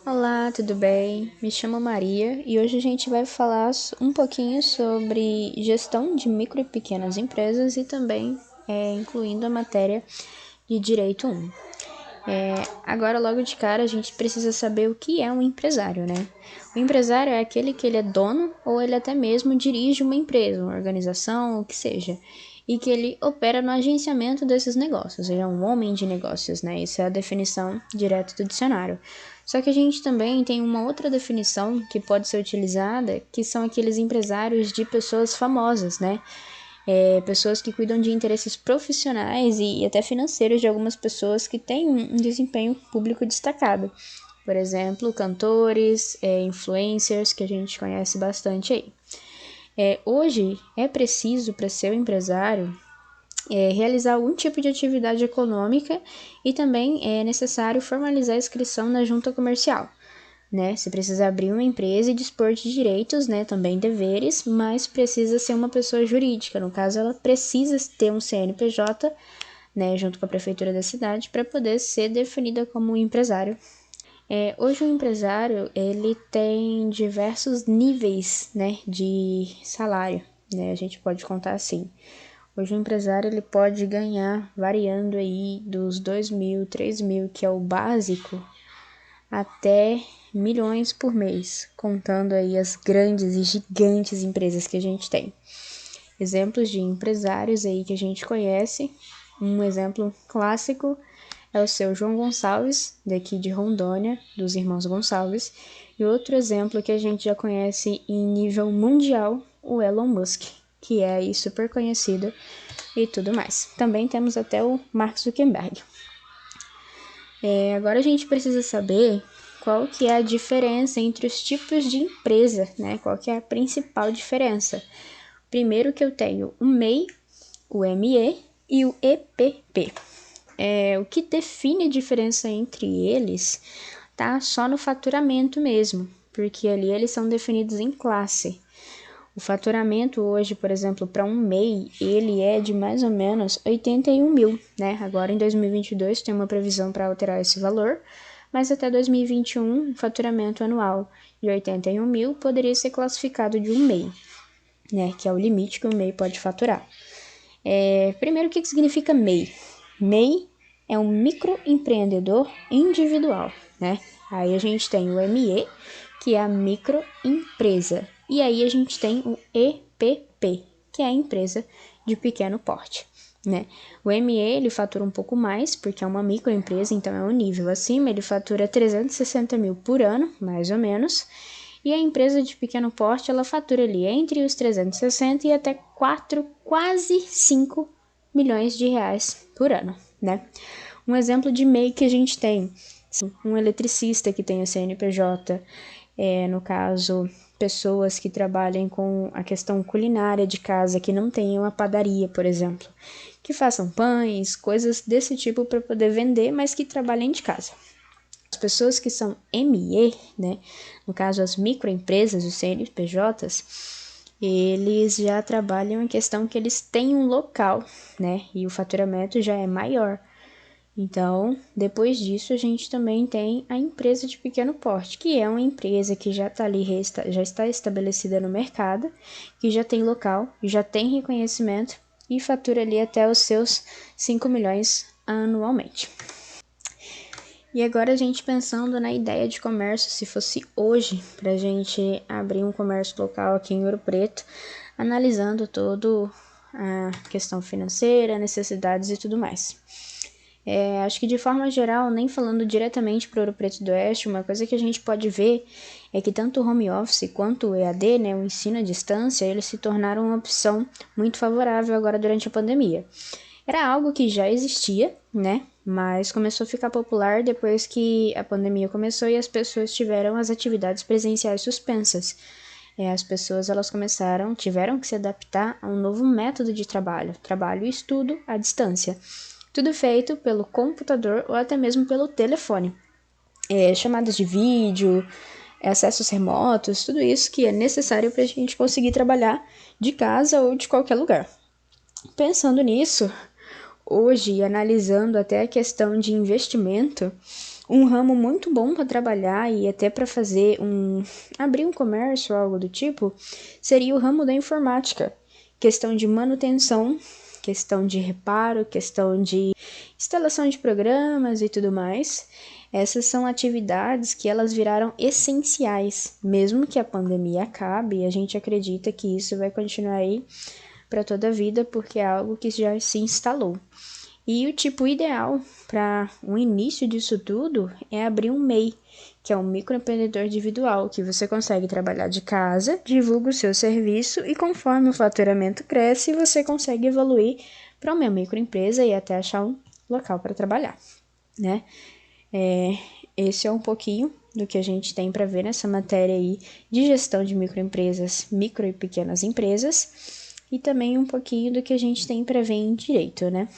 Olá, tudo bem? Me chamo Maria e hoje a gente vai falar um pouquinho sobre gestão de micro e pequenas empresas e também incluindo a matéria de Direito 1. Agora, logo de cara, a gente precisa saber o que é um empresário, né? O empresário é aquele que ele é dono ou ele até mesmo dirige uma empresa, uma organização, o que seja, e que ele opera no agenciamento desses negócios. Ele é um homem de negócios, né? Isso é a definição direta do dicionário. Só que a gente também tem uma outra definição que pode ser utilizada, que são aqueles empresários de pessoas famosas, né? Pessoas que cuidam de interesses profissionais e até financeiros de algumas pessoas que têm um desempenho público destacado. Por exemplo, cantores, influencers, que a gente conhece bastante aí. Hoje é preciso, para ser um empresário, realizar algum tipo de atividade econômica e também é necessário formalizar a inscrição na junta comercial. Né? Você precisa abrir uma empresa e dispor de direitos, né? Também deveres, mas precisa ser uma pessoa jurídica. No caso, ela precisa ter um CNPJ, né? Junto com a prefeitura da cidade, para poder ser definida como um empresário. Hoje o empresário, ele tem diversos níveis, né? De salário, né? A gente pode contar assim. Hoje o empresário, ele pode ganhar variando aí dos 2.000, 3.000, que é o básico, até milhões por mês, contando aí as grandes e gigantes empresas que a gente tem. Exemplos de empresários aí que a gente conhece, um exemplo clássico é o seu João Gonçalves, daqui de Rondônia, dos irmãos Gonçalves, e outro exemplo que a gente já conhece em nível mundial, o Elon Musk, que é aí super conhecido e tudo mais. Também temos até o Mark Zuckerberg. Agora a gente precisa saber qual que é a diferença entre os tipos de empresa, né? Qual que é a principal diferença? Primeiro que eu tenho o MEI, o ME e o EPP. O que define a diferença entre eles tá só no faturamento mesmo, porque ali eles são definidos em classe. O faturamento hoje, por exemplo, para um MEI, ele é de mais ou menos 81 mil, né? Agora em 2022 tem uma previsão para alterar esse valor, mas até 2021 o faturamento anual de 81 mil poderia ser classificado de um MEI, né? Que é o limite que o MEI pode faturar. Primeiro, o que significa MEI? MEI é um microempreendedor individual, né? Aí a gente tem o ME, que é a microempresa. E aí a gente tem o EPP, que é a empresa de pequeno porte, né? O ME, ele fatura um pouco mais, porque é uma microempresa, então é um nível acima, ele fatura 360 mil por ano, mais ou menos. E a empresa de pequeno porte, ela fatura ali entre os 360 e até 4, quase 5 milhões de reais por ano, né? Um exemplo de MEI que a gente tem, um eletricista que tem o CNPJ, no caso, pessoas que trabalhem com a questão culinária de casa, que não tenham uma padaria, por exemplo, que façam pães, coisas desse tipo para poder vender, mas que trabalhem de casa. As pessoas que são ME, né, no caso as microempresas, os CNPJs, eles já trabalham em questão que eles têm um local, né, e o faturamento já é maior. Então, depois disso, a gente também tem a empresa de pequeno porte, que é uma empresa que já está ali, já está estabelecida no mercado, que já tem local, já tem reconhecimento e fatura ali até os seus 5 milhões anualmente. E agora a gente pensando na ideia de comércio, se fosse hoje, para a gente abrir um comércio local aqui em Ouro Preto, analisando todo a questão financeira, necessidades e tudo mais. Acho que de forma geral, nem falando diretamente para Ouro Preto do Oeste, uma coisa que a gente pode ver é que tanto o home office quanto o EAD, né, o ensino à distância, eles se tornaram uma opção muito favorável agora durante a pandemia. Era algo que já existia, né, mas começou a ficar popular depois que a pandemia começou e as pessoas tiveram as atividades presenciais suspensas. As pessoas elas tiveram que se adaptar a um novo método de trabalho e estudo à distância. Tudo feito pelo computador ou até mesmo pelo telefone. Chamadas de vídeo, acessos remotos, tudo isso que é necessário para a gente conseguir trabalhar de casa ou de qualquer lugar. Pensando nisso, hoje, analisando até a questão de investimento, Um ramo muito bom para trabalhar e até para fazer abrir um comércio ou algo do tipo, seria o ramo da informática. Questão de manutenção, questão de reparo, questão de instalação de programas e tudo mais. Essas são atividades que elas viraram essenciais, mesmo que a pandemia acabe, e a gente acredita que isso vai continuar aí para toda a vida, porque é algo que já se instalou. E o tipo ideal para o início disso tudo é abrir um MEI, que é um microempreendedor individual, que você consegue trabalhar de casa, divulga o seu serviço e conforme o faturamento cresce, você consegue evoluir para uma microempresa e até achar um local para trabalhar, né? Esse é um pouquinho do que a gente tem para ver nessa matéria aí de gestão de microempresas, micro e pequenas empresas, e também um pouquinho do que a gente tem para ver em direito, né?